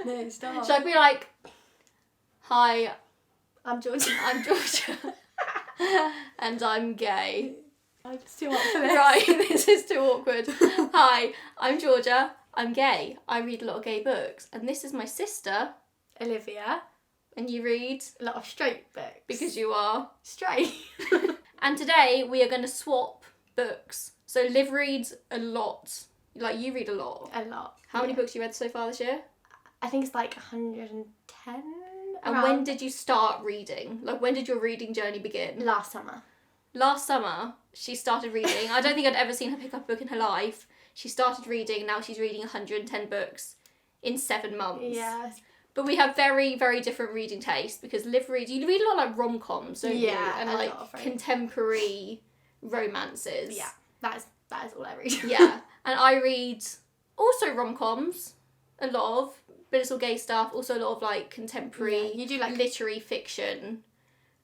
No, stop. Should I be like, hi, I'm Georgia. I'm Georgia. And I'm gay. It's too hot for this. Right, this is too awkward. Hi, I'm Georgia. I'm gay. I read a lot of gay books. And this is my sister. Olivia. And you read? A lot of straight books. Because you are straight. And today we are going to swap books. So Liv reads a lot. Like, you read a lot. A lot. How many books you read so far this year? I think it's like 110. And when did you start reading? Like, when did your reading journey begin? Last summer. Last summer, she started reading. I don't think I'd ever seen her pick up a book in her life. She started reading, now she's reading 110 books in 7 months. Yes. But we have very, very different reading tastes because Liv reads... You read a lot like rom-coms, don't you? Yeah, And a like lot of contemporary romances. Yeah, that is all I read. Yeah. And I read also rom-coms, a lot of, but it's all gay stuff, also a lot of like contemporary you do like literary fiction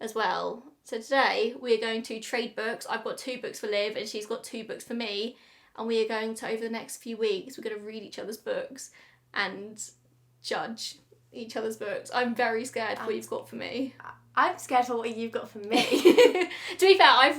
as well. So today we are going to trade books. I've got 2 books for Liv and she's got 2 books for me. And we are going to, over the next few weeks, we're going to read each other's books and judge each other's books. I'm very scared for what you've got for me. I'm scared for what you've got for me. To be fair, I've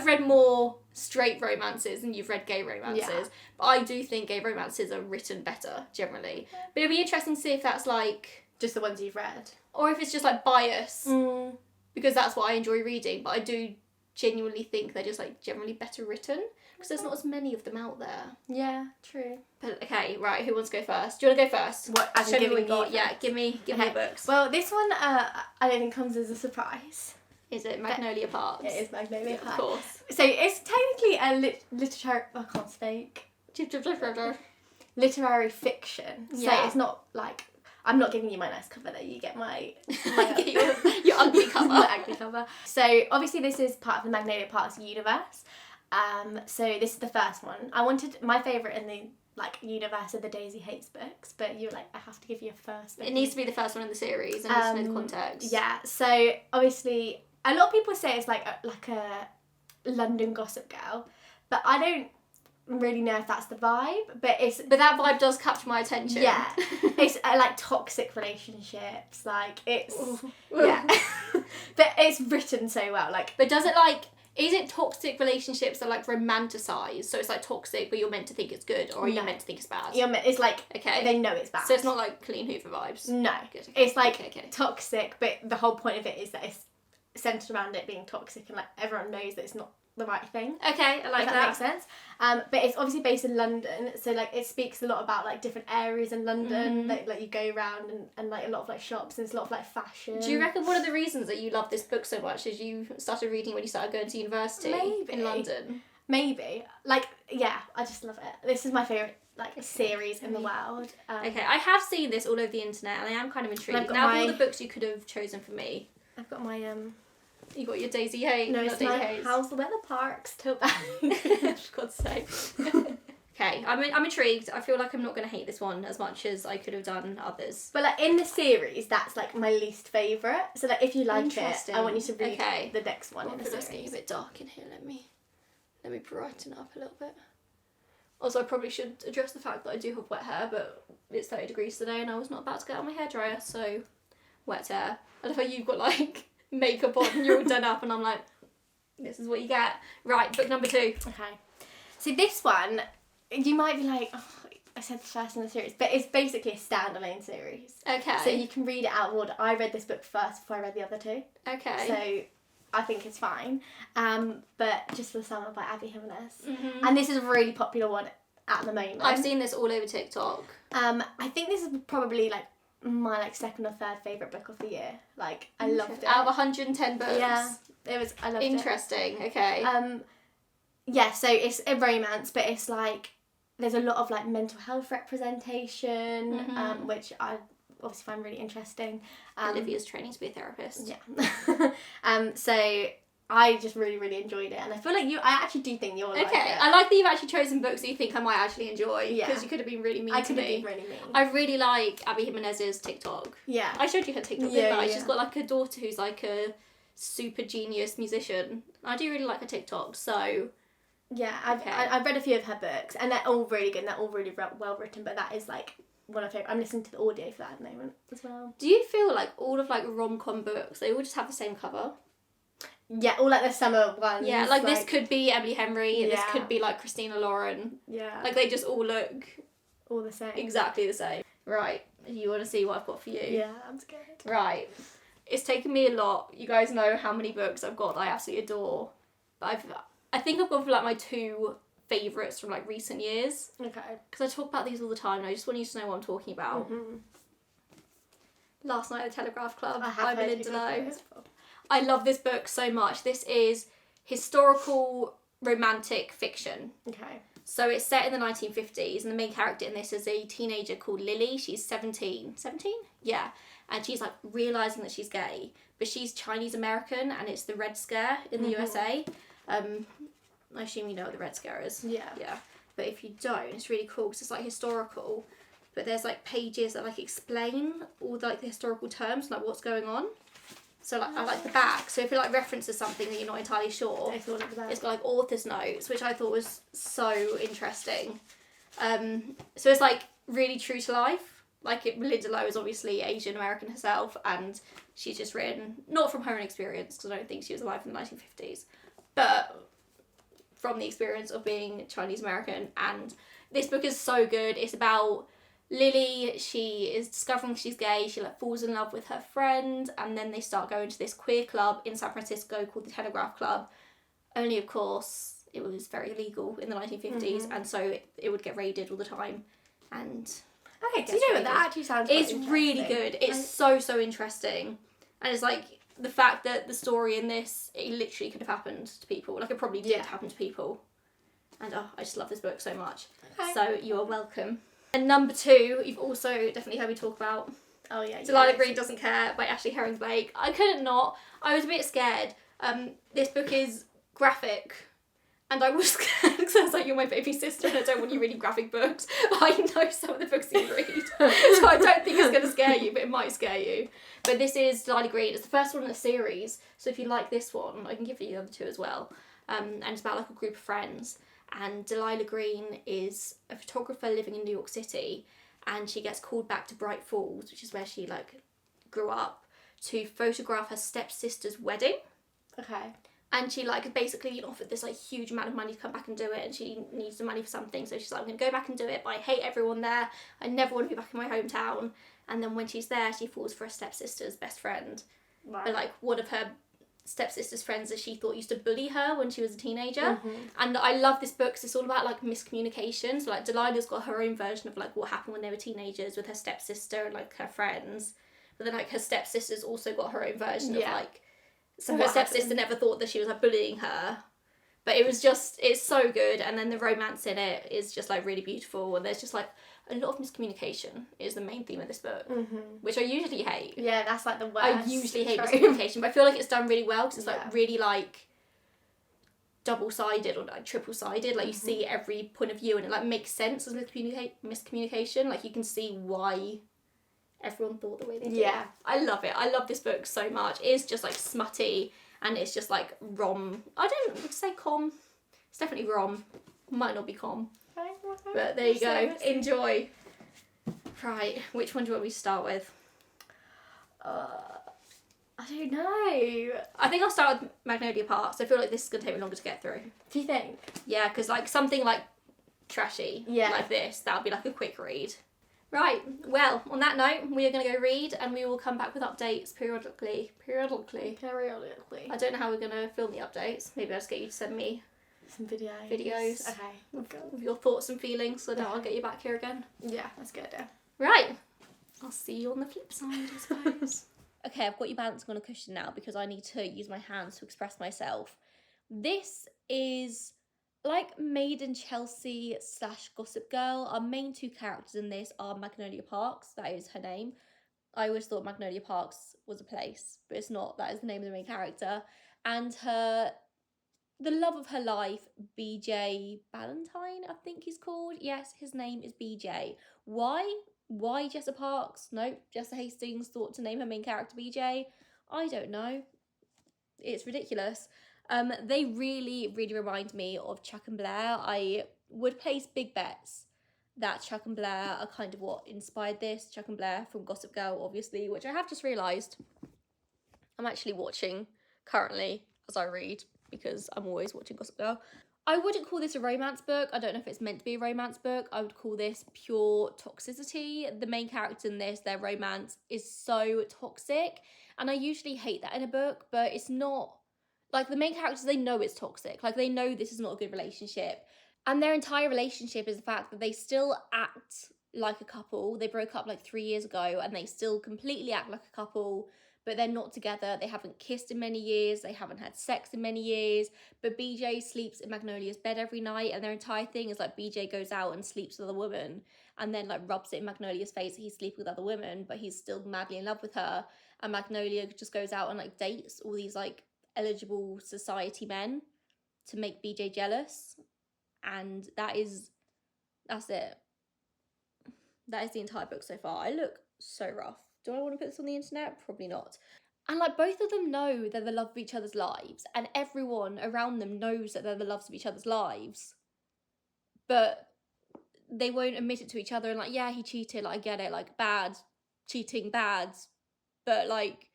read more straight romances than you've read gay romances. Yeah. But I do think gay romances are written better, generally. But it'll be interesting to see if that's like... Just the ones you've read. Or if it's just like bias. Mm. Because that's what I enjoy reading. But I do genuinely think they're just like generally better written. Because there's not as many of them out there. Yeah, true. But okay, right, who wants to go first? Do you want to go first? What, as Show in me what giving you got. you Yeah, first? give me Okay. books. Well, this one I don't think comes as a surprise. Is it Magnolia Parks? It is Magnolia Of Park. course. So it's technically a literary... I can't speak. Literary fiction. So Yeah. it's not like... I'm not giving you my nice cover though. You get my your ugly cover. my ugly cover. So obviously this is part of the Magnolia Parks universe. So this is the first one. I wanted my favourite in the like universe of the Daisy Haites books, but you were like, I have to give you a first. It needs to be the first one in the series and just know the context. Yeah. So obviously, a lot of people say it's like a London Gossip Girl, but I don't really know if that's the vibe. But that vibe does capture my attention. Yeah, it's like toxic relationships. Like it's Ooh. yeah, but it's written so well. Like, But does it like... Is it toxic relationships that like romanticise? So it's like toxic, but you're meant to think it's good, or are you No. meant to think it's bad? it's like Okay. they know it's bad. So it's not like Clean Hoover vibes. No, Good, okay. it's like Okay. toxic, but the whole point of it is that it's centered around it being toxic, and like everyone knows that it's not the right thing. Okay, I like If that makes sense. But it's obviously based in London, so like it speaks a lot about like different areas in London that like you go around and like a lot of like shops, and it's a lot of like fashion. Do you reckon one of the reasons that you love this book so much is you started reading when you started going to university Maybe. in London? Maybe. Like, yeah, I just love it. This is my favourite like series in the world. Okay, I have seen this all over the internet and I am kind of intrigued. I've got Now, of my- all the books you could have chosen for me, I've got my you got your Daisy Hayes. no, not it's Daisy my Hayes. How's the Weather Parks tote bag. For God's sake. Okay, I'm intrigued. I feel like I'm not going to hate this one as much as I could have done others. But like in the series, that's like my least favourite. So like if you like it, Interesting. I want you to read Okay. the next one in the It's getting a series. bit dark in here. Let me brighten it up a little bit. Also, I probably should address the fact that I do have wet hair, but it's 30 degrees today and I was not about to get out my hairdryer, so wet hair. I love how you've got like makeup on and you're all done up and I'm like, this is what you get. Right, book number 2. Okay. So this one, you might be like, oh, I said the first in the series, but it's basically a standalone series. Okay. So you can read it out of order. I read this book first before I read the other 2. Okay. So I think it's fine. But Just for the Summer by Abby Jimenez. Mm-hmm. And this is a really popular one at the moment. I've seen this all over TikTok. I think this is probably like my like second or third favourite book of the year. Like I loved it. Out of 110 books. Yeah, it was. I loved it. Interesting. Okay. Yeah, so it's a romance, but it's like there's a lot of like mental health representation, which I obviously find really interesting. Olivia's training to be a therapist. Yeah. So I just really, really enjoyed it, and I feel like I actually do think you'll like it. Okay, I like that you've actually chosen books that you think I might actually enjoy. Yeah. Because you could have been really mean I to could have me. been really mean. I really like Abby Jimenez's TikTok. Yeah. I showed you her TikTok, Yeah, didn't I? yeah. She's got like a daughter who's like a super genius musician. I do really like her TikTok, so... Yeah, Okay. I've read a few of her books, and they're all really good, and they're all really well written, but that is like one of my favourite. I'm listening to the audio for that at the moment as well. Do you feel like all of like rom-com books, they all just have the same cover? Yeah, all like the summer ones. Yeah, like this could be Emily Henry, this Yeah. could be like Christina Lauren. Yeah. Like they just all look all the same. exactly the same. Right, you want to see what I've got for you? Yeah, I'm scared. Right. It's taken me a lot. You guys know how many books I've got that I absolutely adore. But I think I've gone for like my 2 favourites from like recent years. Okay. Because I talk about these all the time and I just want you to know what I'm talking about. Mm-hmm. Last Night at the Telegraph Club I by have heard Belinda you talk Lowe. about this before. I love this book so much. This is historical romantic fiction. Okay. So it's set in the 1950s and the main character in this is a teenager called Lily. She's 17. 17? Yeah. And she's like realising that she's gay. But she's Chinese American and it's the Red Scare in the USA. I assume you know what the Red Scare is. Yeah. Yeah. But if you don't, it's really cool because it's like historical. But there's like pages that like explain all the, like the historical terms, like what's going on. So like I like the back. So if it like references something that you're not entirely sure, It's all at the back. it's got like author's notes, which I thought was so interesting. So it's like really true to life. Like Belinda Lowe is obviously Asian American herself, and she's just written not from her own experience because I don't think she was alive in the 1950s, but from the experience of being Chinese American. And this book is so good. It's about Lily. She is discovering she's gay. She like falls in love with her friend, and then they start going to this queer club in San Francisco called the Telegraph Club. Only of course it was very illegal in the 1950s, and so it would get raided all the time. And okay, do you know what that actually sounds? it's quite really interesting. good. It's so interesting, and it's like the fact that the story in this, it literally could have happened to people. Like it probably did happen to people. And I just love this book so much. Okay. So you are welcome. And number 2, you've also definitely heard me talk about Oh yeah. Delilah Green Doesn't Care by Ashley Herring Blake. I couldn't not. I was a bit scared. This book is graphic. And I was scared because I was like, you're my baby sister and I don't want you reading graphic books. But I know some of the books you read. So I don't think it's going to scare you, but it might scare you. But this is Delilah Green. It's the first one in a series. So if you like this one, I can give you the other 2 as well. And it's about like a group of friends. And Delilah Green is a photographer living in New York City. And she gets called back to Bright Falls, which is where she like grew up, to photograph her stepsister's wedding. Okay. And she like basically offered this like huge amount of money to come back and do it, and she needs the money for something, so she's like, I'm gonna go back and do it, but I hate everyone there. I never want to be back in my hometown. And then when she's there, she falls for her stepsister's best friend. Right. But like one of her stepsister's friends that she thought used to bully her when she was a teenager. And I love this book because it's all about like miscommunication. So like Delilah's got her own version of like what happened when they were teenagers with her stepsister and like her friends, but then like her stepsister's also got her own version of like, so her What stepsister happened? never thought that she was like bullying her, but it was just, it's so good. And then the romance in it is just like really beautiful, and there's just like a lot of miscommunication is the main theme of this book, which I usually hate. Yeah, that's like the worst. I usually hate trope. miscommunication, but I feel like it's done really well because it's Yeah. like really like double-sided or like triple-sided. Like you see every point of view and it like makes sense as miscommunication. Like you can see why everyone thought the way they did. Yeah. I love it. I love this book so much. It's just like smutty and it's just like rom. I don't would say com. It's definitely rom. Might not be com. But there you go. Enjoy. Right, which one do you want me to start with? I don't know. I think I'll start with Magnolia Park, so I feel like this is going to take me longer to get through. Do you think? Yeah, because like something like trashy like this, that would be like a quick read. Right, well, on that note, we are going to go read and we will come back with updates periodically. Periodically. I don't know how we're going to film the updates. Maybe I'll just get you to send me Some videos. Okay. With your thoughts and feelings, so that I'll get you back here again. Yeah, that's a good idea. Right, I'll see you on the flip side, I suppose. Okay, I've got you balancing on a cushion now because I need to use my hands to express myself. This is like Made in Chelsea / Gossip Girl. Our main 2 characters in this are Magnolia Parks, that is her name. I always thought Magnolia Parks was a place, but it's not. That is the name of the main character. And the love of her life, BJ Ballantyne, I think he's called. Yes, his name is BJ. Why? Why Jessa Parks? No, Jessa Hastings thought to name her main character BJ. I don't know. It's ridiculous. They really, really remind me of Chuck and Blair. I would place big bets that Chuck and Blair are kind of what inspired this. Chuck and Blair from Gossip Girl, obviously, which I have just realised I'm actually watching currently as I read, because I'm always watching Gossip Girl. I wouldn't call this a romance book. I don't know if it's meant to be a romance book. I would call this pure toxicity. The main character in this, their romance is so toxic. And I usually hate that in a book, but it's not. Like, the main characters, they know it's toxic. Like, they know this is not a good relationship. And their entire relationship is the fact that they still act like a couple. They broke up like 3 years ago and they still completely act like a couple, but they're not together. They haven't kissed in many years. They haven't had sex in many years. But BJ sleeps in Magnolia's bed every night, and their entire thing is like BJ goes out and sleeps with other women and then like rubs it in Magnolia's face that he's sleeping with other women, but he's still madly in love with her. And Magnolia just goes out and like dates all these like eligible society men to make BJ jealous. And that's it. That is the entire book so far. I look so rough. Do I want to put this on the internet? Probably not. And like, both of them know they're the love of each other's lives, and everyone around them knows that they're the loves of each other's lives, but they won't admit it to each other. And like, yeah, he cheated, like, I get it, like, bad, cheating, bad, but like,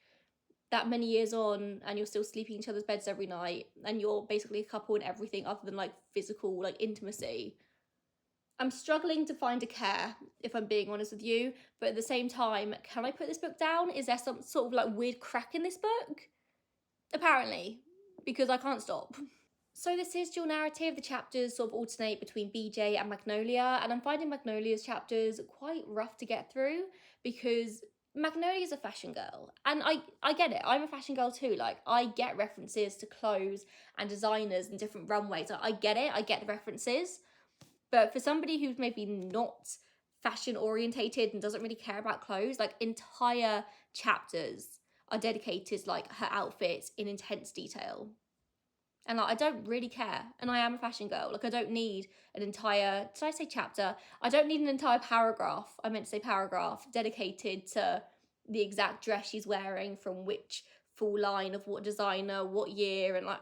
that many years on and you're still sleeping in each other's beds every night and you're basically a couple in everything other than like physical like intimacy. I'm struggling to find a care, if I'm being honest with you, but at the same time, can I put this book down? Is there some sort of like weird crack in this book? Apparently, because I can't stop. So this is dual narrative. The chapters sort of alternate between BJ and Magnolia, and I'm finding Magnolia's chapters quite rough to get through because Magnolia's a fashion girl, and I get it. I'm a fashion girl too. Like, I get references to clothes and designers and different runways. I get it. I get the references. But for somebody who's maybe not fashion orientated and doesn't really care about clothes, like, entire chapters are dedicated to like her outfits in intense detail. And like, I don't really care. And I am a fashion girl. Like, I don't need an entire, did I say chapter? I don't need an entire paragraph. I meant to say paragraph dedicated to the exact dress she's wearing from which full line of what designer, what year, and like,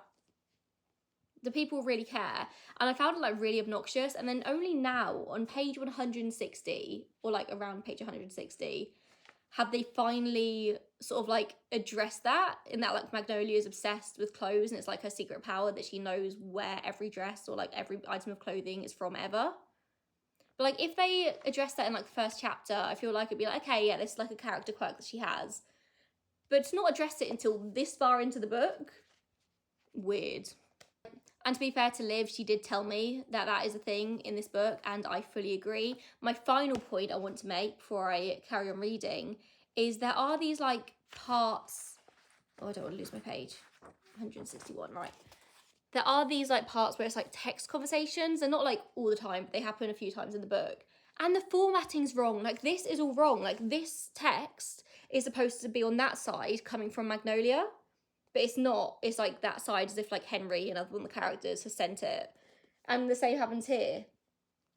the people really care. And I found it like really obnoxious. And then only now on page 160, or like around page 160, have they finally sort of like addressed that, in that like Magnolia is obsessed with clothes and it's like her secret power that she knows where every dress or like every item of clothing is from ever. But like, if they address that in like the first chapter, I feel like it'd be like, okay, yeah, this is like a character quirk that she has. But to not address it until this far into the book, weird. And to be fair to Liv, she did tell me that that is a thing in this book, and I fully agree. My final point I want to make before I carry on reading is there are these like parts, oh, I don't want to lose my page, 161, right. There are these like parts where it's like text conversations, and not like all the time, but they happen a few times in the book. And the formatting's wrong. Like, this is all wrong. Like, this text is supposed to be on that side coming from Magnolia. But it's not. It's like that side, as if like Henry and other than the characters has sent it. And the same happens here.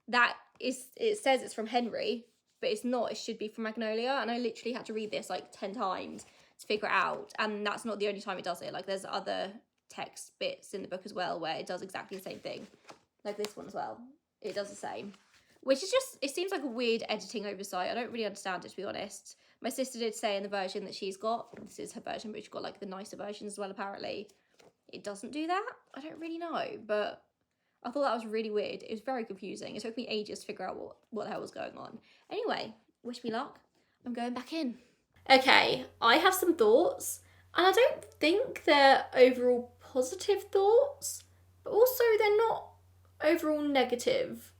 That is, it says it's from Henry, but it's not. It should be from Magnolia. And I literally had to read this like 10 times to figure it out. And that's not the only time it does it. Like, there's other text bits in the book as well where it does exactly the same thing. Like this one as well. It does the same. Which is just, it seems like a weird editing oversight. I don't really understand it, to be honest. My sister did say in the version that she's got, this is her version, but she's got like the nicer version as well, apparently. It doesn't do that? I don't really know, but I thought that was really weird. It was very confusing. It took me ages to figure out what the hell was going on. Anyway, wish me luck. I'm going back in. Okay, I have some thoughts, and I don't think they're overall positive thoughts, but also they're not overall negative,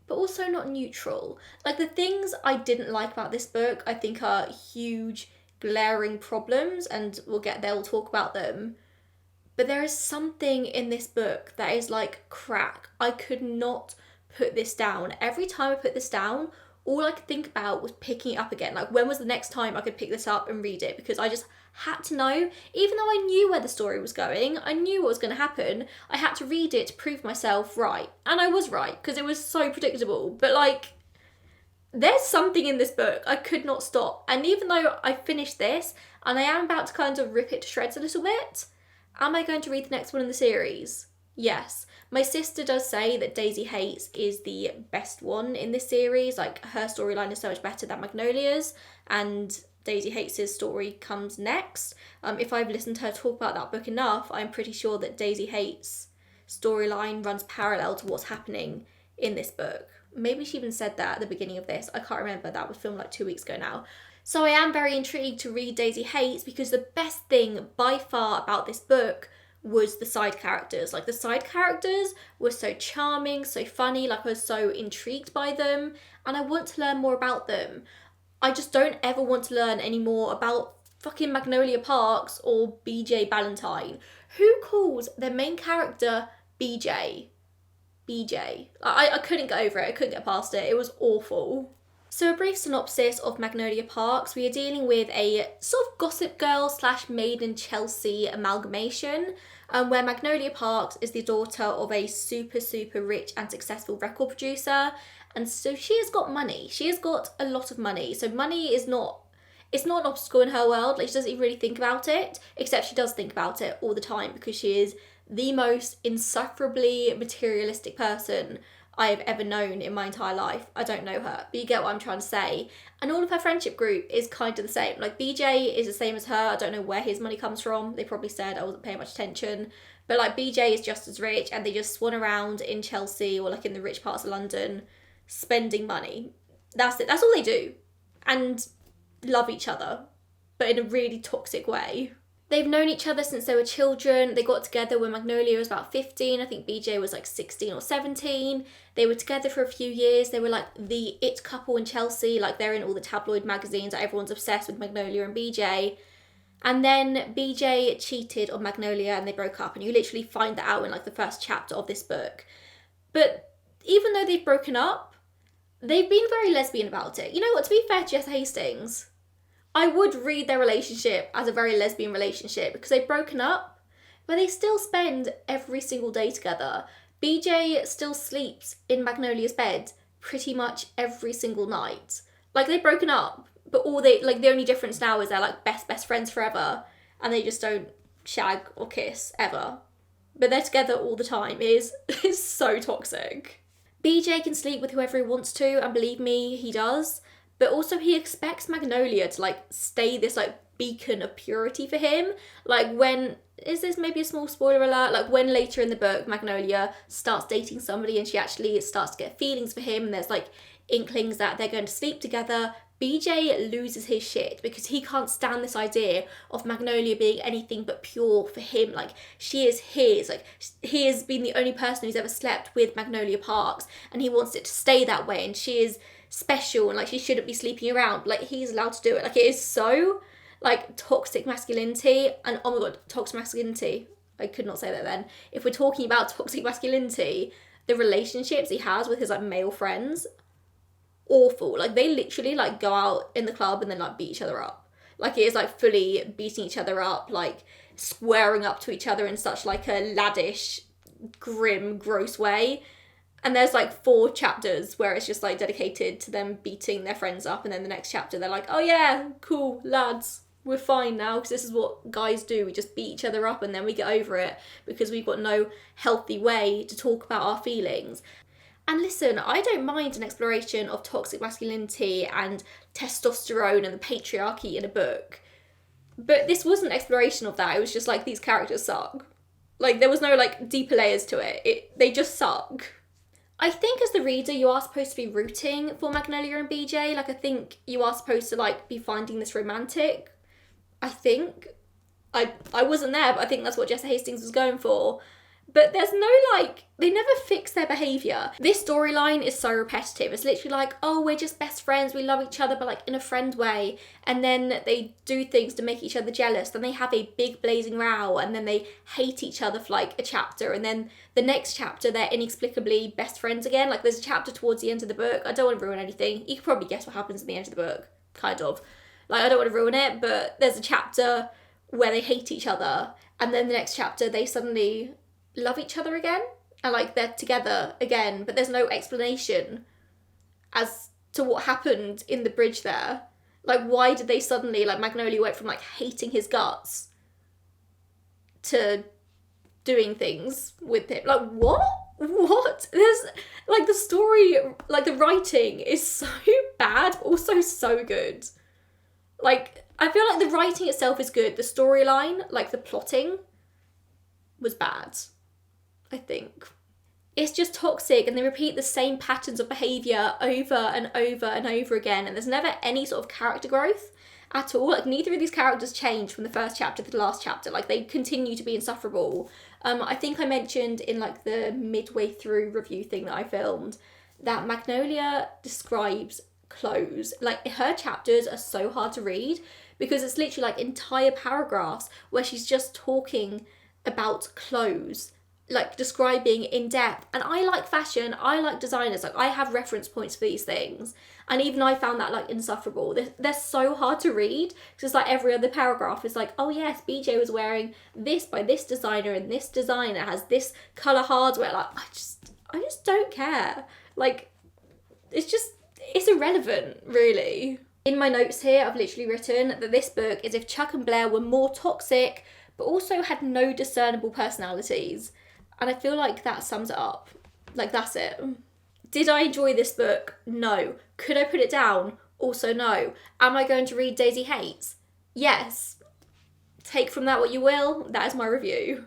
but also not neutral. Like, the things I didn't like about this book, I think are huge, glaring problems, and we'll get there, we'll talk about them. But there is something in this book that is like crack. I could not put this down. Every time I put this down, all I could think about was picking it up again. Like, when was the next time I could pick this up and read it? Because I just had to know, even though I knew where the story was going, I knew what was going to happen, I had to read it to prove myself right. And I was right, because it was so predictable. But like, there's something in this book. I could not stop. And even though I finished this, and I am about to kind of rip it to shreds a little bit, am I going to read the next one in the series? Yes. My sister does say that Daisy Haites is the best one in this series. Like, her storyline is so much better than Magnolia's, and Daisy Haites' story comes next. If I've listened to her talk about that book enough, I'm pretty sure that Daisy Haites' storyline runs parallel to what's happening in this book. Maybe she even said that at the beginning of this. I can't remember. That was filmed like 2 weeks ago now. So I am very intrigued to read Daisy Haites, because the best thing by far about this book was the side characters. Like, the side characters were so charming, so funny, like I was so intrigued by them, and I want to learn more about them. I just don't ever want to learn any more about fucking Magnolia Parks or BJ Ballantyne. Who calls their main character BJ? BJ. I couldn't get over it, I couldn't get past it, it was awful. So a brief synopsis of Magnolia Parks. We are dealing with a sort of Gossip Girl / Made in Chelsea amalgamation, where Magnolia Parks is the daughter of a super rich and successful record producer, and so she has got money. She has got a lot of money. So money is not, it's not an obstacle in her world. Like, she doesn't even really think about it, except she does think about it all the time, because she is the most insufferably materialistic person I have ever known in my entire life. I don't know her, but you get what I'm trying to say. And all of her friendship group is kind of the same. Like, BJ is the same as her. I don't know where his money comes from. They probably said I wasn't paying much attention. But like, BJ is just as rich, and they just swan around in Chelsea or like in the rich parts of London spending money. That's it. That's all they do. And love each other, but in a really toxic way. They've known each other since they were children. They got together when Magnolia was about 15. I think BJ was like 16 or 17. They were together for a few years. They were like the it couple in Chelsea. Like, they're in all the tabloid magazines. Everyone's obsessed with Magnolia and BJ. And then BJ cheated on Magnolia and they broke up. And you literally find that out in like the first chapter of this book. But even though they've broken up, they've been very lesbian about it. You know what? To be fair to Jess Hastings, I would read their relationship as a very lesbian relationship, because they've broken up, but they still spend every single day together. BJ still sleeps in Magnolia's bed pretty much every single night. Like, they've broken up, but the only difference now is they're like best friends forever, and they just don't shag or kiss ever. But they're together all the time. It is so toxic. BJ can sleep with whoever he wants to, and believe me, he does. But also he expects Magnolia to like stay this like beacon of purity for him. Like, when, is this maybe a small spoiler alert? Like, when later in the book Magnolia starts dating somebody and she actually starts to get feelings for him, and there's like inklings that they're going to sleep together, BJ loses his shit, because he can't stand this idea of Magnolia being anything but pure for him. Like, she is his. Like, he has been the only person who's ever slept with Magnolia Parks, and he wants it to stay that way, and she is special, and like, she shouldn't be sleeping around. Like, he's allowed to do it. Like, it is so like toxic masculinity. And oh my god, toxic masculinity, I could not say that then. If we're talking about toxic masculinity, the relationships he has with his like male friends, awful. Like, they literally like go out in the club and then like beat each other up. Like, it is like fully beating each other up, like squaring up to each other in such like a laddish, grim, gross way. And there's like 4 chapters where it's just like dedicated to them beating their friends up, and then the next chapter they're like, oh yeah, cool, lads, we're fine now, because this is what guys do. We just beat each other up and then we get over it, because we've got no healthy way to talk about our feelings. And listen, I don't mind an exploration of toxic masculinity and testosterone and the patriarchy in a book, but this wasn't an exploration of that. It was just like, these characters suck. Like, there was no like deeper layers to it. They just suck. I think as the reader, you are supposed to be rooting for Magnolia and BJ. Like, I think you are supposed to like be finding this romantic. I think. I wasn't there, but I think that's what Jess Hastings was going for. But there's no like, they never fix their behaviour. This storyline is so repetitive. It's literally like, oh, we're just best friends, we love each other, but like in a friend way. And then they do things to make each other jealous. Then they have a big blazing row, and then they hate each other for like a chapter. And then the next chapter, they're inexplicably best friends again. Like, there's a chapter towards the end of the book. I don't want to ruin anything. You can probably guess what happens at the end of the book, kind of. Like, I don't want to ruin it, but there's a chapter where they hate each other. And then the next chapter, they suddenly love each other again, and like they're together again, but there's no explanation as to what happened in the bridge there. Like, why did they suddenly, like, Magnolia went from like hating his guts to doing things with him. Like, what? There's, like, the story, like, the writing is so bad, but also so good. Like, I feel like the writing itself is good. The storyline, like, the plotting was bad, I think. It's just toxic, and they repeat the same patterns of behaviour over and over and over again, and there's never any sort of character growth at all. Like, neither of these characters change from the first chapter to the last chapter. Like, they continue to be insufferable. I think I mentioned in, like, the midway through review thing that I filmed that Magnolia describes clothes. Like, her chapters are so hard to read because it's literally, like, entire paragraphs where she's just talking about clothes, like, describing in depth. And I like fashion, I like designers, like, I have reference points for these things, and even I found that, like, insufferable. They're so hard to read because, like, every other paragraph is like, oh yes, BJ was wearing this by this designer, and this designer has this colour hardware. Like, I just don't care. Like, it's irrelevant, really. In my notes here, I've literally written that this book is if Chuck and Blair were more toxic but also had no discernible personalities. And I feel like that sums it up. Like, that's it. Did I enjoy this book? No. Could I put it down? Also no. Am I going to read Daisy Haites? Yes. Take from that what you will. That is my review.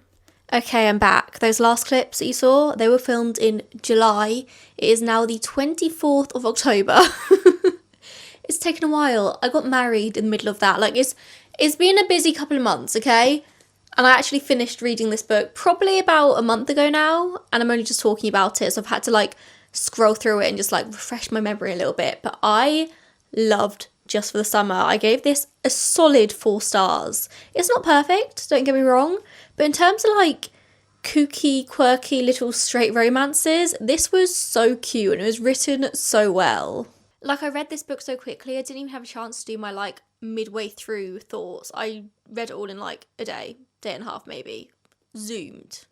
Okay, I'm back. Those last clips that you saw, they were filmed in July. It is now the 24th of October. It's taken a while. I got married in the middle of that. Like, it's been a busy couple of months, okay? And I actually finished reading this book probably about a month ago now, and I'm only just talking about it, so I've had to, like, scroll through it and just, like, refresh my memory a little bit. But I loved Just for the Summer. I gave this a solid 4 stars. It's not perfect, don't get me wrong, but in terms of, like, kooky, quirky little straight romances, this was so cute and it was written so well. Like, I read this book so quickly, I didn't even have a chance to do my, like, midway through thoughts. I read it all in, like, a day and a half maybe. Zoomed.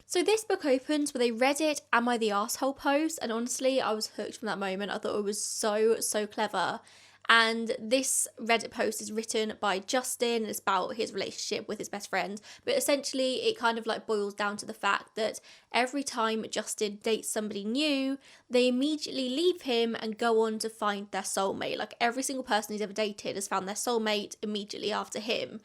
So this book opens with a Reddit "Am I the Arsehole" post, and honestly, I was hooked from that moment. I thought it was so clever. And this Reddit post is written by Justin, and it's about his relationship with his best friend. But essentially, it kind of, like, boils down to the fact that every time Justin dates somebody new, they immediately leave him and go on to find their soulmate. Like, every single person he's ever dated has found their soulmate immediately after him.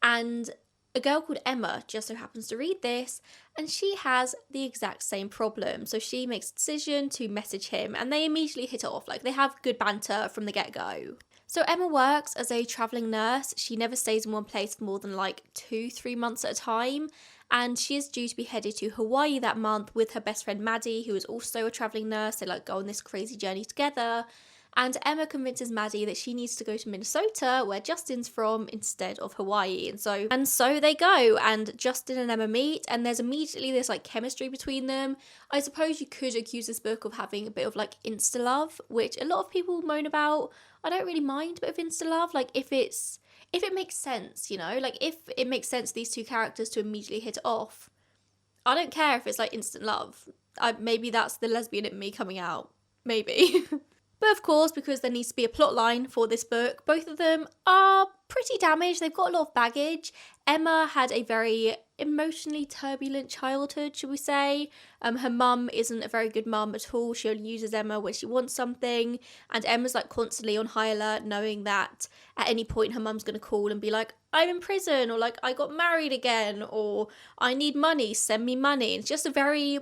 And a girl called Emma just so happens to read this, and she has the exact same problem. So she makes a decision to message him, and they immediately hit it off. Like, they have good banter from the get-go. So Emma works as a travelling nurse. She never stays in one place for more than, like, 2-3 months at a time, and she is due to be headed to Hawaii that month with her best friend Maddie, who is also a travelling nurse. They, like, go on this crazy journey together. And Emma convinces Maddie that she needs to go to Minnesota, where Justin's from, instead of Hawaii. And so they go, and Justin and Emma meet, and there's immediately this, like, chemistry between them. I suppose you could accuse this book of having a bit of, like, insta-love, which a lot of people moan about. I don't really mind a bit of insta-love, like, if it makes sense, you know? Like, if it makes sense these two characters to immediately hit it off, I don't care if it's, like, instant love. Maybe that's the lesbian in me coming out. Maybe. But of course, because there needs to be a plot line for this book, both of them are pretty damaged. They've got a lot of baggage. Emma had a very emotionally turbulent childhood, should we say. Her mum isn't a very good mum at all. She only uses Emma when she wants something. And Emma's, like, constantly on high alert, knowing that at any point her mum's going to call and be like, I'm in prison, or, like, I got married again, or I need money, send me money. It's just a very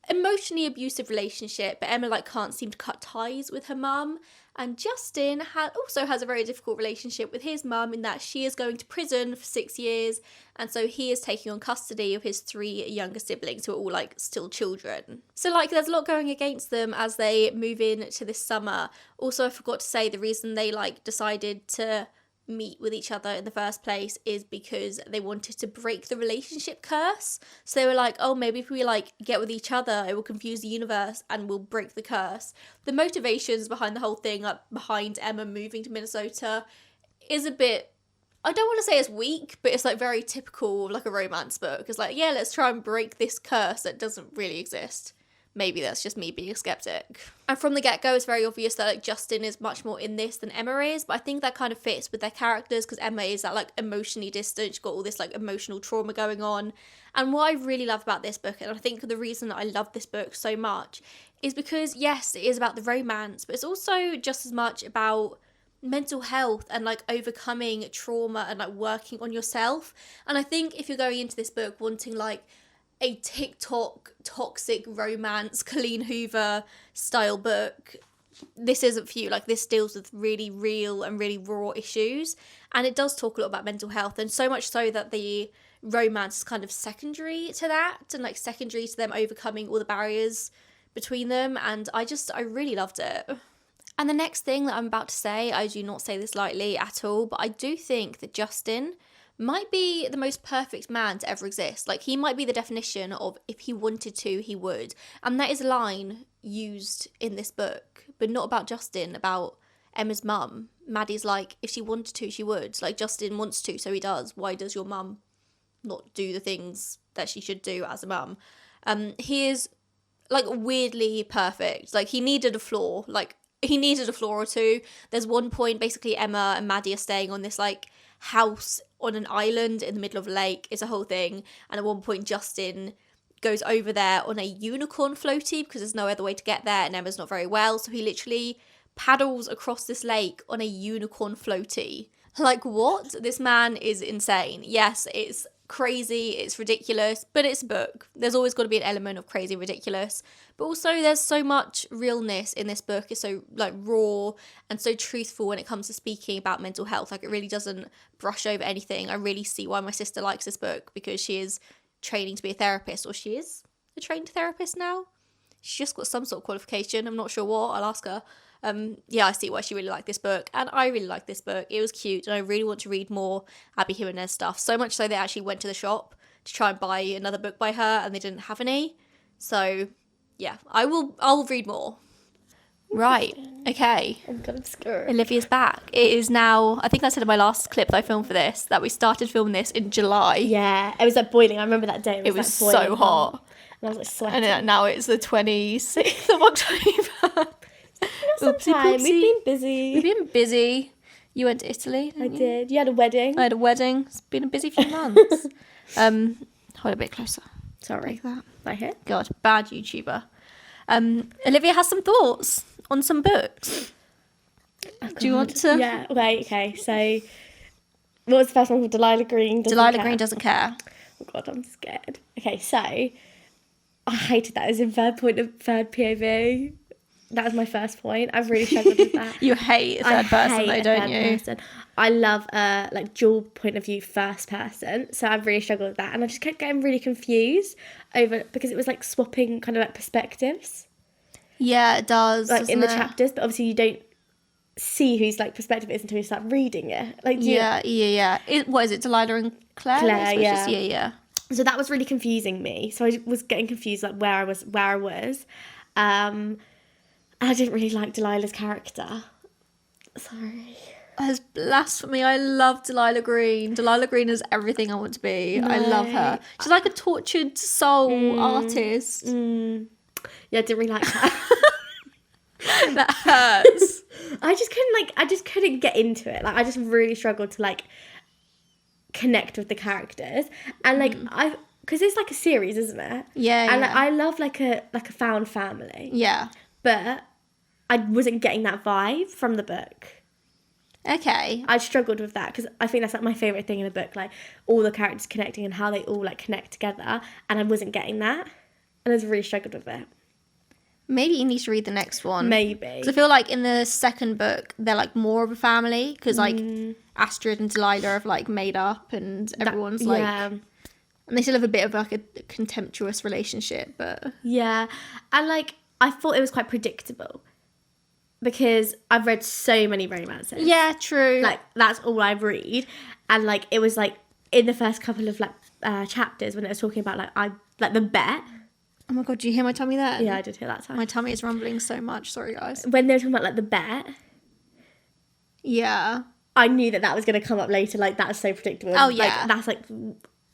emotionally abusive relationship, but Emma, like, can't seem to cut ties with her mum. And Justin also has a very difficult relationship with his mum, in that she is going to prison for 6 years, and so he is taking on custody of his 3 younger siblings, who are all, like, still children. So, like, there's a lot going against them as they move in to this summer. Also, I forgot to say, the reason they, like, decided to meet with each other in the first place is because they wanted to break the relationship curse. So they were like, oh, maybe if we, like, get with each other, it will confuse the universe and we'll break the curse. The motivations behind the whole thing, like, behind Emma moving to Minnesota, is a bit, I don't want to say it's weak, but it's, like, very typical of, like, a romance book. It's like, yeah, let's try and break this curse that doesn't really exist. maybe that's just me being a skeptic. And from the get-go, it's very obvious that like Justin is much more in this than Emma is, but I think that kind of fits with their characters because Emma is that like emotionally distant, she's got all this like emotional trauma going on. And what I really love about this book, and I think the reason that I love this book so much, is because yes, it is about the romance, but it's also just as much about mental health and like overcoming trauma and like working on yourself. And I think if you're going into this book wanting like a TikTok toxic romance Colleen Hoover style book, this isn't for you. Like, this deals with really real and really raw issues, and it does talk a lot about mental health, and so much so that the romance is kind of secondary to that, and like secondary to them overcoming all the barriers between them. And I really loved it. And the next thing that I'm about to say, I do not say this lightly at all, but I do think that Justin might be the most perfect man to ever exist. Like, he might be the definition of if he wanted to, he would. And that is a line used in this book, but not about Justin, about Emma's mum. Maddie's like, if she wanted to, she would. Like, Justin wants to, so he does. Why does your mum not do the things that she should do as a mum? He is, like, weirdly perfect. Like, he needed a flaw. Like, he needed a flaw or two. There's one point, basically, Emma and Maddie are staying on this, like, house on an island in the middle of a lake. It's a whole thing. And at one point, Justin goes over there on a unicorn floaty because there's no other way to get there, and Emma's not very well. So he literally paddles across this lake on a unicorn floaty. Like, what? This man is insane. Yes, it's crazy, it's ridiculous, but it's a book. There's always got to be an element of crazy and ridiculous, but also there's so much realness in this book. It's so like raw and so truthful when it comes to speaking about mental health. Like, it really doesn't brush over anything. I really see why my sister likes this book, because she is training to be a therapist, or she is a trained therapist now. She's just got some sort of qualification, I'm not sure what, I'll ask her. Yeah, I see why she really liked this book, and I really liked this book. It was cute, and I really want to read more Abby Jimenez stuff, so much so they actually went to the shop to try and buy another book by her, and they didn't have any. So yeah, I'll read more. Right, okay. I'm kind of scared. Olivia's back. It is now, I think I said in my last clip that I filmed for this, that we started filming this in July. Yeah, it was like boiling. I remember that day. It was like so hot. And I was like sweating. And now it's the 26th of October. Sometime. We've been busy. You went to Italy, didn't you? I did. You had a wedding. I had a wedding. It's been a busy few months. Hold a bit closer. Sorry. Like that. Right here. God, bad YouTuber. Olivia has some thoughts on some books. Oh, do you want to? Yeah. Wait. Okay. So, what was the first one called? Delilah Green. Delilah Green doesn't care. Oh God, I'm scared. Okay, so I hated that as in third POV. That was my first point. I've really struggled with that. You hate third person though, don't you? Person. I love like dual point of view first person. So I've really struggled with that. And I just kept getting really confused over, because it was like swapping kind of like perspectives. Yeah, it does. Like in the chapters, but obviously you don't see whose like perspective it is until you start reading it. Like yeah. What is it, Delilah and Claire? Yeah. Yeah. So that was really confusing me. So I was getting confused like where I was. I didn't really like Delilah's character. Sorry. That's blasphemy. I love Delilah Green. Delilah Green is everything I want to be. No. I love her. She's like a tortured soul artist. Yeah, I didn't really like her. That hurts. I just couldn't get into it. Like, I just really struggled to like connect with the characters. And like because it's like a series, isn't it? Yeah. And like, I love like a found family. Yeah. But I wasn't getting that vibe from the book. Okay. I struggled with that because I think that's like my favourite thing in a book, like all the characters connecting and how they all like connect together, and I wasn't getting that, and I was really struggled with it. Maybe you need to read the next one. Maybe. Because I feel like in the second book, they're like more of a family, because like Astrid and Delilah have like made up, and everyone's like... Yeah. And they still have a bit of like a contemptuous relationship, but... Yeah. And like, I thought it was quite predictable, because I've read so many romances. Yeah, true. Like, that's all I read. And like, it was like in the first couple of like chapters when it was talking about like the bet. Oh my God, do you hear my tummy then? Yeah, I did hear that time. My tummy is rumbling so much. Sorry, guys. When they were talking about like the bet. Yeah. I knew that was going to come up later. Like, that's so predictable. Oh, yeah. Like, that's like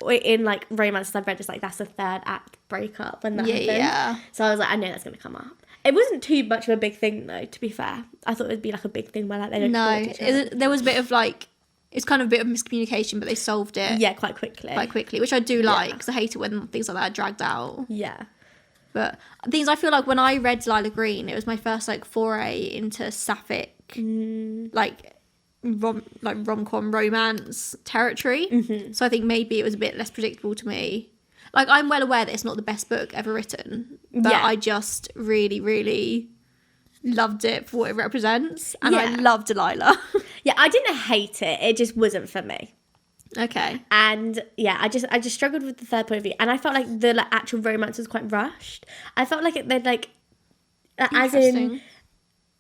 in like romances I've read, it's like that's the third act breakup when that happens. Yeah. So I was like, I know that's gonna come up. It wasn't too much of a big thing though, to be fair. I thought it would be like a big thing where like they don't talk to each other. There was a bit of like, it's kind of a bit of miscommunication, but they solved it Yeah, quite quickly. which I do like, because I hate it when things like that are dragged out. Yeah. But things I feel like when I read Lila Green, it was my first like foray into sapphic like rom-com romance territory. Mm-hmm. So I think maybe it was a bit less predictable to me. Like, I'm well aware that it's not the best book ever written, but Yeah. I just really, really loved it for what it represents, and I Yeah. love Delilah. Yeah, I didn't hate it. It just wasn't for me. Okay. And yeah, I just struggled with the third point of view, and I felt like the like actual romance was quite rushed. I felt like they'd like, as in Interesting.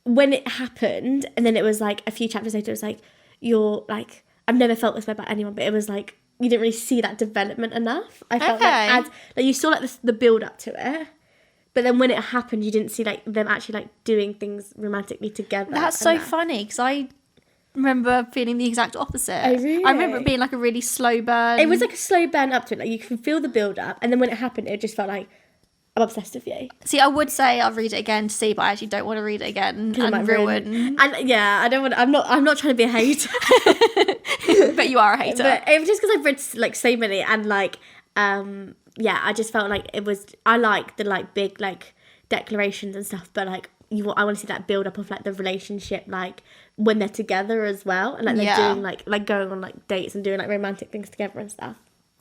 when it happened, and then it was like a few chapters later, it was like, you're like, I've never felt this way about anyone, but it was like you didn't really see that development enough. I felt Okay. like you saw like the build up to it, but then when it happened, you didn't see like them actually like doing things romantically together. That's and so funny, because I remember feeling the exact opposite. Oh, really? I remember it being like a really slow burn. It was like a slow burn up to it. Like you can feel the build up, and then when it happened, it just felt like I'm obsessed with you. See, I would say I'll read it again to see, but I actually don't want to read it again It and might ruin. And yeah, I don't want. I'm not trying to be a hater. But you are a hater. But it was just because I've read like so many, and like yeah, I just felt like it was. I like the like big like declarations and stuff, but like I want to see that build up of like the relationship, like when they're together as well, and like they're Yeah. doing like going on like dates and doing like romantic things together and stuff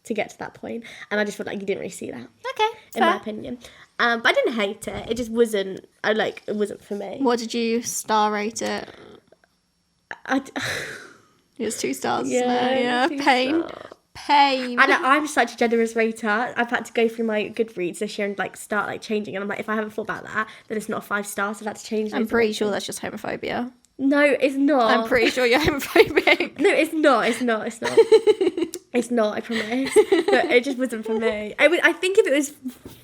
to get to that point. And I just felt like you didn't really see that, Okay, in my fair. opinion. But I didn't hate it. It just wasn't. It wasn't for me. What did you star rate it? It was 2 stars. Yeah, 2 Pain. stars. Pain. And I'm such a generous rater. I've had to go through my Goodreads this year and like start like changing. And I'm like, if I haven't thought about that, then it's not 5 stars. So I've had to change. I'm loads of pretty rating. sure that's just homophobia. No, it's not. I'm pretty sure you're homophobic. No, it's not. It's not. It's not. It's not. I promise. But it just wasn't for me. I think if it was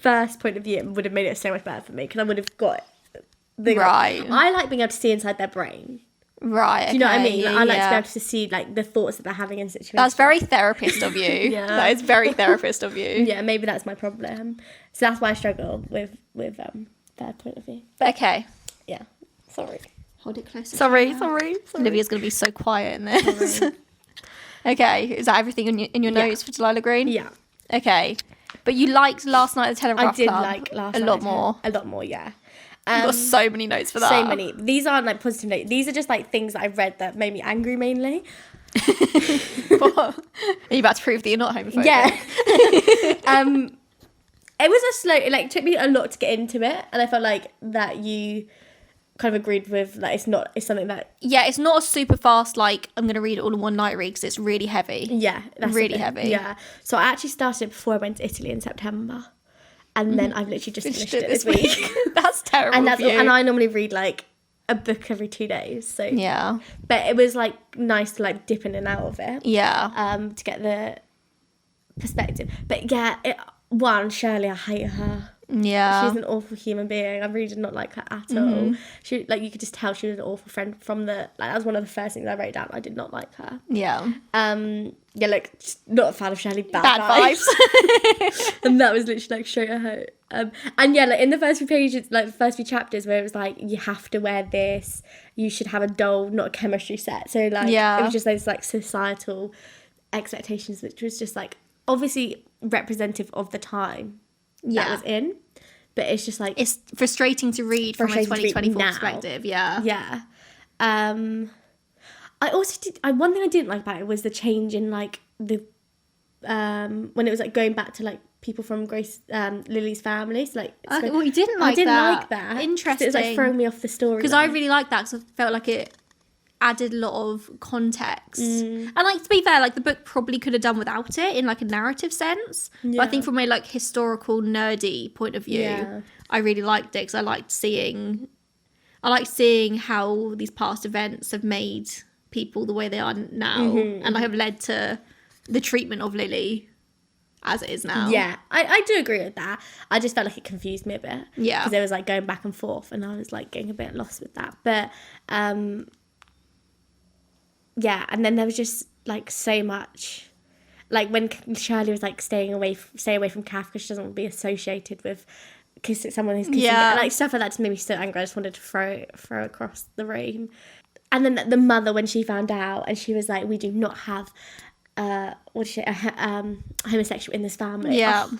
first point of view, it would have made it so much better for me because I would have got the Right. I like being able to see inside their brain. Right. Do you know what I okay, mean? yeah, Like, I like to be yeah. able to see like the thoughts that they're having in situations. That's very therapist of you. Yeah. That is very therapist of you. Yeah, maybe that's my problem. So that's why I struggle with third point of view. Okay. Yeah. Sorry. Hold it closer. Sorry. Olivia's going to be so quiet in this. Sorry. Okay. Is that everything in your Yeah. notes for Delilah Green? Yeah. Okay. But you liked Last Night at the Telegraph I did Club like last a night. lot more. A lot more, yeah. You've got so many notes for that. So many. These aren't like positive notes. These are just like things that I've read that made me angry mainly. What? Are you about to prove that you're not homophobic? Yeah. It was a slow. It like took me a lot to get into it, and I felt like that you kind of agreed with like it's something that Yeah, it's not a super fast, like, I'm going to read it all in one night read, because it's really heavy. yeah, that's Really the thing. heavy. Yeah. So I actually started it before I went to Italy in September, and then I've literally just finished it this week. That's terrible. and that's of you. and I normally read like a book every 2 days. So Yeah. but it was like nice to like dip in and out of it. Yeah. To get the perspective. But yeah, Shirley, I hate her. Yeah. She's an awful human being. I really did not like her at all. She like you could just tell she was an awful friend from the like that was one of the first things I wrote down. I did not like her. Yeah. Yeah, like just not a fan of Shirley. Bad vibes. And that was literally like straight at her. And yeah, like in the first few pages, like the first few chapters, where it was like you have to wear this, you should have a doll, not a chemistry set. So like Yeah. it was just those like societal expectations, which was just like obviously representative of the time that was in, but it's just like It's frustrating to read from a Frustrating to read 2024 now. perspective. Yeah. yeah. I also did. One thing I didn't like about it was the change in like the when it was like going back to like people from Lily's family. So, like Okay, well, you didn't like I didn't that. like that. 'cause Interesting. It was like throwing me off the story Because I really liked that, because I felt like it added a lot of context. And like, to be fair, like the book probably could have done without it in like a narrative sense. But I think from a like historical nerdy point of view, Yeah. I really liked it, because I liked seeing how these past events have made people the way they are now, and have led to the treatment of Lily as it is now. Yeah, I do agree with that. I just felt like it confused me a bit. Yeah. Because it was like going back and forth, and I was like getting a bit lost with that. But yeah, and then there was just like so much. like when Shirley was like stay away from Kath because she doesn't want to be associated with someone who's kissing her. Like stuff like that just made me so angry. I just wanted to throw across the room. And then the mother, when she found out, and she was like, we do not have homosexual in this family. Yeah. Oh,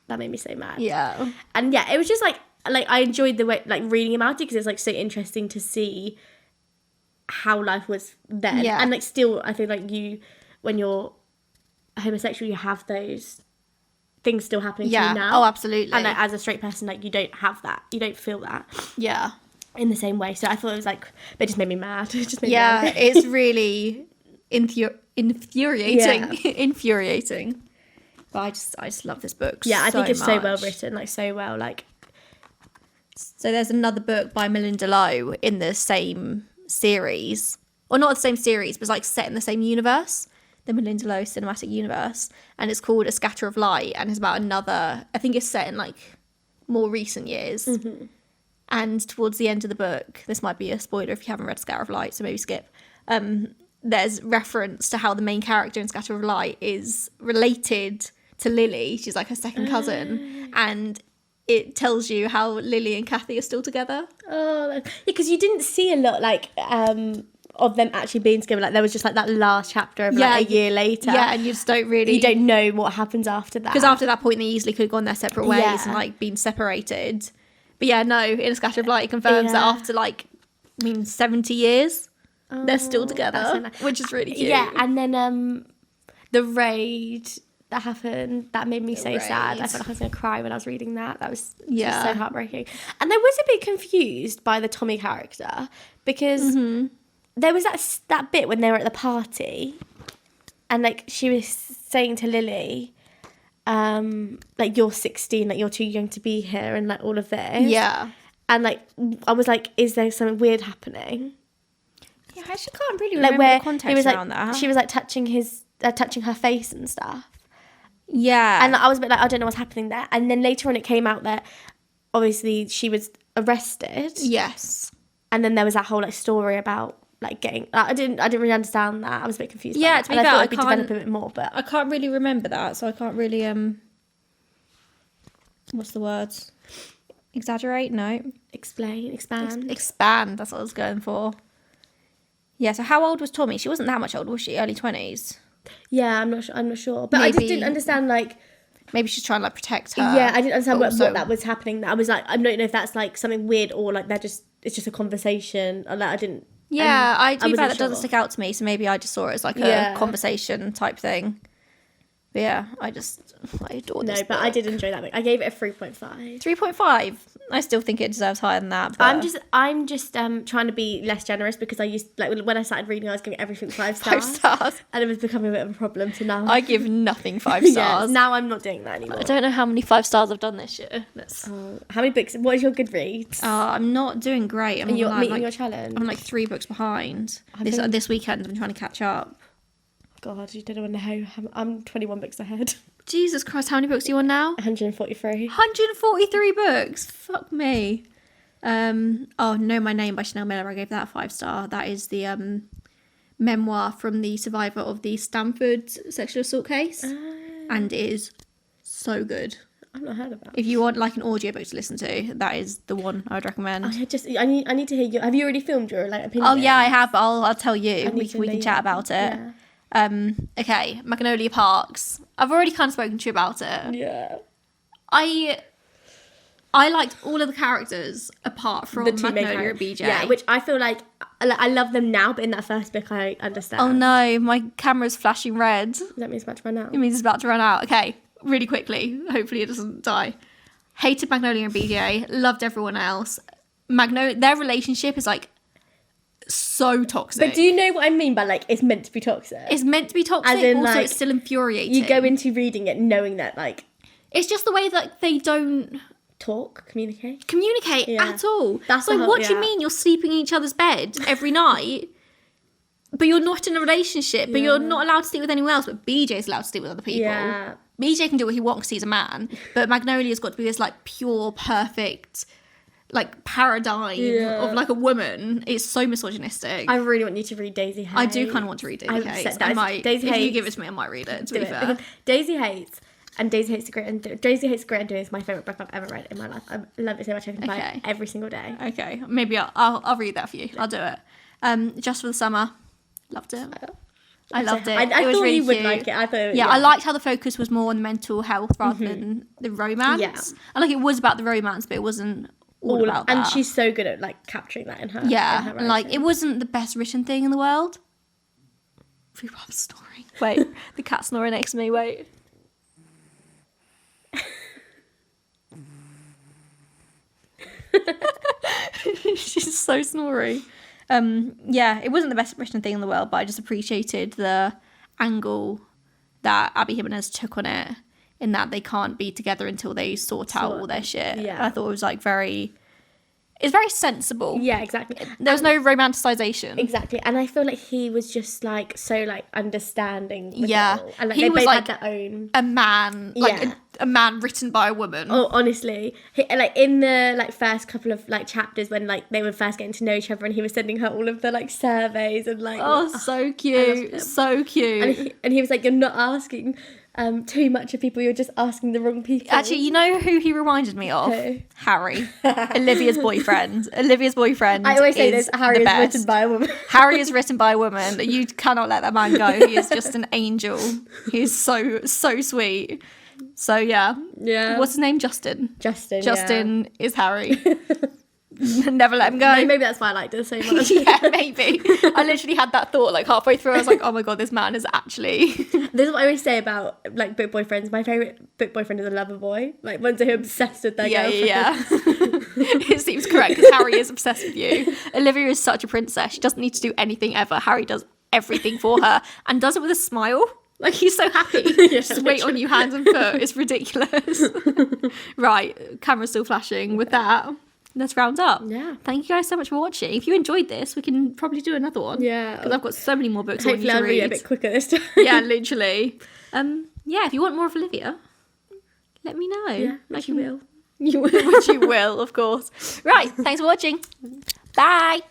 that made me so mad. Yeah. And yeah, it was just like I enjoyed the way, like, reading about it, because it's like so interesting to see how life was then. Yeah. And like still, I feel like when you're homosexual, you have those things still happening to you now. Oh, absolutely. And like, as a straight person, like, you don't have that. You don't feel that. Yeah. In the same way. So I thought it was like, but it just made me mad. It just made me angry. angry. It's really infuriating. Yeah. Infuriating. But I just love this book. Yeah, I think it's much. so well written, like so well, like. So there's another book by Melinda Lowe in the same series, or not the same series, but like set in the same universe, the Melinda Lowe cinematic universe, and it's called A Scatter of Light, and it's about another. I think it's set in like more recent years. Mm-hmm. And towards the end of the book, this might be a spoiler if you haven't read Scatter of Light, so maybe skip. There's reference to how the main character in Scatter of Light is related to Lily. She's like her second cousin, and it tells you how Lily and Kathy are still together. Oh, yeah, because you didn't see a lot, like, of them actually being together. Like, there was just like that last chapter of like a year later. Yeah, and you just don't really... You don't know what happens after that. Because after that point, they easily could have gone their separate ways and like been separated. But yeah, no, in A Scatter of Light, it confirms that after like, 70 years, they're still together, so nice. Which is really cute. Yeah, and then the raid that happened, that made me so sad. I felt like I was going to cry when I was reading that. That was just so heartbreaking. And I was a bit confused by the Tommy character, because there was that bit when they were at the party, and like she was saying to Lily, like, you're 16, like you're too young to be here, and like all of this. Yeah. And like I was like, is there something weird happening? Yeah, I actually can't really remember the context was, around that. She was like touching her face and stuff. Yeah. And I was a bit like, I don't know what's happening there. And then later on it came out that obviously she was arrested. Yes. And then there was that whole like story about like getting, I didn't really understand that. I was a bit confused. Yeah, to be fair, I could develop a bit more, but I can't really remember that, so I can't really what's the word? Exaggerate? No. Explain, expand. Expand, that's what I was going for. Yeah, so how old was Tommy? She wasn't that much old, was she? Early 20s? Yeah, I'm not sure. But maybe, I just didn't understand, like... Maybe she's trying to, like, protect her. Yeah, I didn't understand what that was happening. I was like, I don't know if that's, like, something weird, or, like, it's just a conversation. Or, like, I didn't... Yeah, I do feel that doesn't stick out to me, so maybe I just saw it as, like, a conversation type thing. But yeah, I adore this book. But I did enjoy that book. I gave it a 3.5. 3.5? I still think it deserves higher than that. But... I'm just trying to be less generous, because I used, like, when I started reading, I was giving everything 5 stars. 5 stars. And it was becoming a bit of a problem, so now... I give nothing 5 stars. Now I'm not doing that anymore. I don't know how many 5 stars I've done this year. How many books? What is your Goodreads? I'm not doing great. You're meeting your challenge? I'm like 3 books behind. This weekend I'm trying to catch up. God, you don't know how. I'm 21 books ahead. Jesus Christ, how many books are you on now? 143. 143 books. Fuck me. Know My Name by Chanel Miller. I gave that a 5 star. That is the memoir from the survivor of the Stanford sexual assault case, and it is so good. I've not heard of that. If you want like an audiobook to listen to, that is the one I would recommend. I need to hear you. Have you already filmed your like opinion? Oh yeah, I have. But I'll tell you. We can chat about it. Yeah. Okay, Magnolia Parks. I've already kind of spoken to you about it. Yeah. I liked all of the characters apart from Magnolia and BJ. Yeah, which I feel like I love them now, but in that first book I understand. Oh no, my camera's flashing red. That means it's about to run out. It means it's about to run out. Okay, really quickly. Hopefully it doesn't die. Hated Magnolia and BJ. Loved everyone else. Their relationship is like so toxic. But do you know what I mean by like it's meant to be toxic? It's meant to be toxic, as in, also like, it's still infuriating. You go into reading it knowing that like it's just the way that they don't communicate at all. That's like, what do you mean you're sleeping in each other's bed every night, but you're not in a relationship, but you're not allowed to sleep with anyone else, but BJ's allowed to sleep with other people. Yeah. BJ can do what he wants because he's a man, but Magnolia's got to be this like pure, perfect like paradigm of like a woman is so misogynistic. I really want you to read Daisy Hates. I do kind of want to read Daisy Hates. I might, Daisy if Hates, you give it to me, I might read it, to be fair. Because Daisy Hates and Daisy Hates the Great and Daisy Hates the Great Undoing is my favourite book I've ever read in my life. I love it so much. I can buy it every single day. Okay, maybe I'll read that for you. I'll do it. Just for the Summer, loved it. I loved it. I it was thought really you would cute. like it. I thought, yeah, I liked how the focus was more on mental health rather than the romance. Yeah. And like it was about the romance, but it wasn't all about that. And she's so good at like capturing that in her. Yeah, in her and like writing. it wasn't the best written thing in the world. Rhubarb's snoring. Wait, the cat's snoring next to me. Wait. She's so snory. Yeah, it wasn't the best written thing in the world, but I just appreciated the angle that Abby Jimenez took on it, in that they can't be together until they sort out all their shit. Yeah. I thought it was like it's very sensible. Yeah, exactly. There was no romanticization. Exactly, and I feel like he was just like so like understanding. With Yeah. it all. And like, He they was both like had their own. A man, like Yeah. a man written by a woman. Oh, honestly, like in the like first couple of like chapters when like they were first getting to know each other, and he was sending her all of the like surveys and like. Oh, so cute, so cute. And he was like, "You're not asking too much of people. You're just asking the wrong people." Actually, you know who he reminded me of? Who? Harry, Olivia's boyfriend. Olivia's boyfriend. I always say is this: Harry the is best. written by a woman. Harry is written by a woman. You cannot let that man go. He is just an angel. He's so sweet. So yeah. What's his name? Justin. Justin Is Harry. Never let him go. Maybe that's why I liked it so much. Yeah, maybe. I literally had that thought like halfway through. I was like, oh my god, this man is actually. This is what I always say about like book boyfriends. My favourite book boyfriend is a lover boy. Like ones who are obsessed with their girlfriend. Yeah. It seems correct because Harry is obsessed with you. Olivia is such a princess. She doesn't need to do anything ever. Harry does everything for her and does it with a smile. Like he's so happy. Just wait on you hand and foot. It's ridiculous. Right, camera's still flashing. With that, let's round up. Yeah. Thank you guys so much for watching. If you enjoyed this, we can probably do another one. Yeah. Because I've got so many more books I want you Hopefully to I'll read read. it a bit quicker this time. Yeah, literally. Yeah, if you want more of Olivia, let me know. Yeah, which you will. Which you will, of course. Right, thanks for watching. Bye.